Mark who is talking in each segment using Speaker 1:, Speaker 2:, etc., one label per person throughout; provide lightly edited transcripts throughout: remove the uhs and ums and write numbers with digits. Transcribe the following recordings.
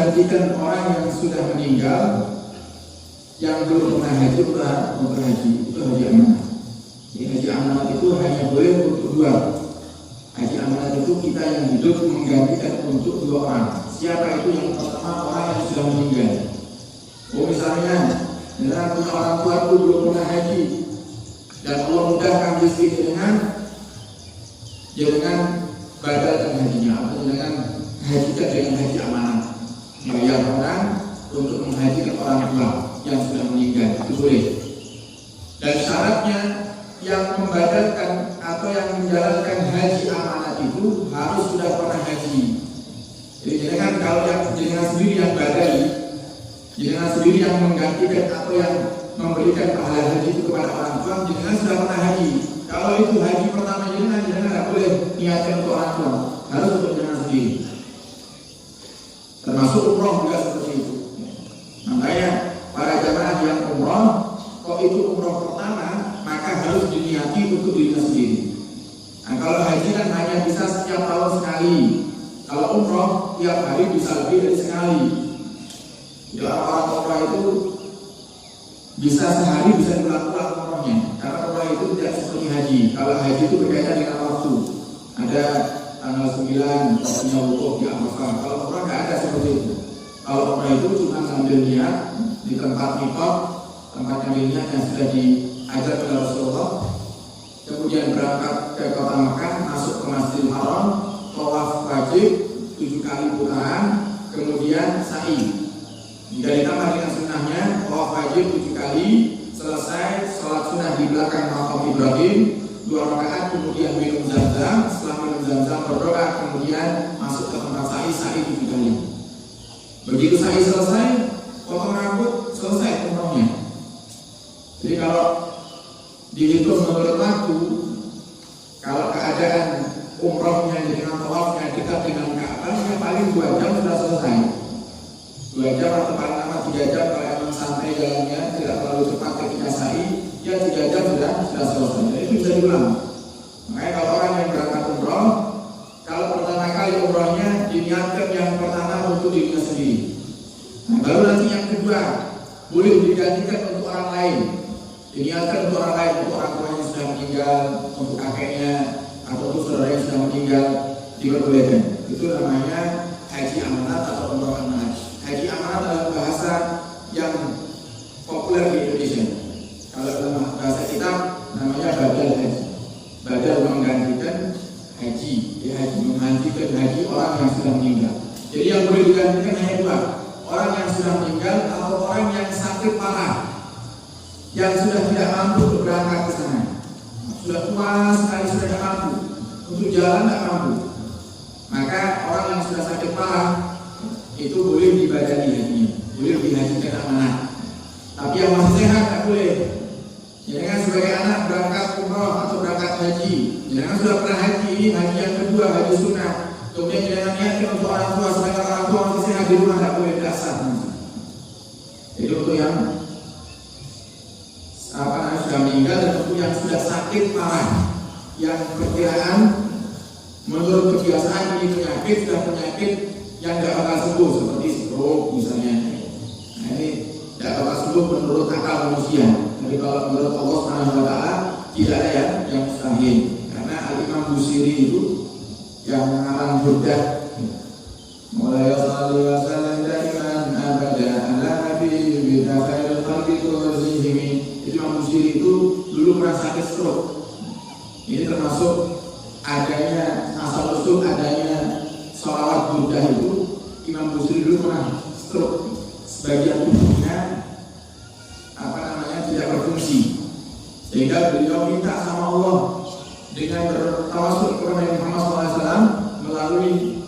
Speaker 1: menggantikan orang yang sudah meninggal, yang belum pernah haji berhaji, itu haji amanat. Jadi haji amanat itu hanya boleh untuk dua. Haji amanat itu kita yang hidup menggantikan untuk dua orang. Siapa itu? Yang pertama, orang yang sudah meninggal. Misalnya, dengan punya orang tua itu belum pernah haji, dan Allah mudahkan rezeki dengan badalkan hajinya, atau dengan hajikan dengan haji amanat, bayar orang untuk menghajikan orang tua yang sudah meninggal, itu boleh. Dan syaratnya yang membadalkan atau yang menjalankan haji amanat itu harus sudah pernah haji. Jadi jangan kalau yang jenengan sendiri yang badal, jenengan sendiri yang menggantikan atau yang memberikan pahala haji itu kepada orang tua, jenengan sudah pernah haji. Kalau itu haji pertama jenengan tidak boleh niatkan untuk orang tua, harus untuk jenengan sendiri. Termasuk umroh juga seperti itu. Makanya para jamaah yang umroh, kok itu umroh pertama, maka harus diniati untuk dirinya sendiri. Nah, kalau haji kan hanya bisa setiap tahun sekali. Kalau umroh tiap hari bisa lebih dari sekali. Jadi orang umroh itu bisa sehari bisa dilakukan umrohnya, karena umroh itu tidak seperti haji. Kalau haji itu berkaitan dengan waktu. Ada tanggal 9 waktunya wukuf di Arafah. Kalau umroh nggak ada seperti itu. Kalau umroh itu cuma ngambil niat di tempat miqat, tempat ngambil niat yang sudah diajar oleh Rasulullah. Kemudian berangkat ke kota Mekah, masuk ke Masjidil Haram, tawaf wajib 7 kali putaran, kemudian sa'i. Jika ditambah dengan sunnahnya, tawaf wajib 7 kali, selesai sholat sunnah di belakang makam Ibrahim 2 rakaat, kemudian minum zam-zam. Setelah minum zam-zam berdoa, kemudian masuk ke tempat sa'i 7 kali. Begitu sa'i selesai, potong rambut, selesai umrohnya. Jadi kalau dihitung menurut waktu, kalau keadaan umrohnya dengan tawafnya dekat dengan Ka'bah, ya paling 2 jam sudah selesai. 2 jam atau paling lama 3 jam kalau memang santai jalannya, tidak terlalu cepat ketika sa'i, ya 3 jam sudah selesai. Jadi itu bisa diulang. Makanya kalau orang yang berangkat umroh, kalau pertama kali umrohnya diniatkan yang pertama untuk dirinya sendiri. Nah, baru nanti yang kedua boleh digantikan untuk orang lain. Diniatkan untuk orang lain, untuk orang tua yang sudah meninggal, untuk kakeknya, atau untuk saudara yang sudah meninggal, diperbolehkan. Itu namanya haji amanat atau umroh amanat. Haji amanat adalah bahasa yang populer di Indonesia. Kalau dalam bahasa kita namanya badal haji. Badal menggantikan haji, ya, haji menggantikan haji orang yang sudah meninggal. Jadi yang boleh digantikan hanya 2, orang yang sudah meninggal atau orang yang sakit parah, yang sudah tidak mampu untuk berangkat ke sana, sudah tua sekali, sudah tidak mampu untuk jalan, tidak mampu. Maka orang yang sudah sakit parah itu boleh dibadali hajinya, boleh dihajikan amanat. Tapi yang masih sehat tidak boleh. Jangan sebagai anak berangkat umroh atau berangkat haji, jangan sudah pernah haji, ini haji yang kedua, haji sunnah. Kemudian jangan niatkan untuk orang tua, sebagai orang tua masih sehat di rumah, tidak boleh, tidak sah. Jadi untuk yang sudah meninggal dan untuk yang sudah sakit parah, yang perkiraan menurut kebiasaan ini sudah penyakit yang tidak bakal sembuh, seperti stroke misalnya. Nah, ini tidak bakal sembuh menurut akal manusia. Tapi kalau menurut Allah SWT tidak ada yang mustahil. Karena Al-Imam Busiri itu yang mengarang burdah, mulai sallallahu alaihi wasallam daiman abada ala nabi bi khairil khalqi kullihim. Imam Busiri itu dulu pernah sakit stroke. Ini termasuk adanya asal usul adanya sholawat burdah itu. Imam Busiri dulu pernah stroke, sebagian tubuhnya tidak berfungsi, sehingga beliau minta sama Allah dengan bertawasul kepada Nabi Muhammad SAW melalui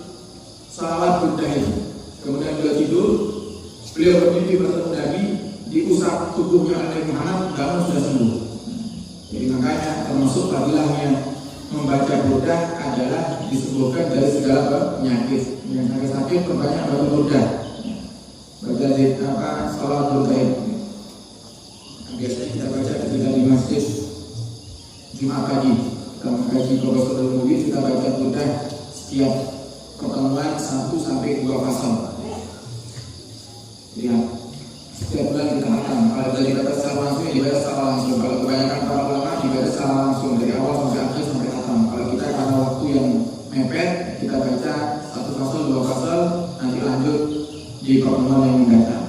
Speaker 1: sholawat burdah itu. Kemudian beliau tidur, beliau bermimpi bertemu Nabi, diusap tubuhnya oleh Muhammad, namun sudah sembuh. Jadi makanya termasuk fadilahnya membaca burdah adalah disembuhkan dari segala penyakit. Yang sakit perbanyak baca burdah, baca sholawat burdah itu. Biasanya kita baca ketika di masjid Jumat pagi, kita mengkaji Qur'an Mubin, kita baca burdah setiap pertemuan 1 sampai 2 pasal. Ya, setiap bulan kita hatam. Kalau dari ibadah secara langsung, ibadah secara langsung. Kalau kebanyakan para ulama ibadah secara langsung dari awal sampai akhir sampai hatam. Kalau kita karena waktu yang mepet, kita baca satu fasal, dua fasal, nanti lanjut di pertemuan yang mendatang.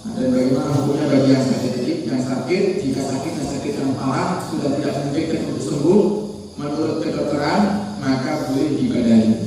Speaker 1: Nah, dan bagaimana hukumnya bagi yang sakit, jika sakit dan sakit yang parah sudah tidak mungkin untuk sembuh, menurut kedokteran maka boleh diibadahi.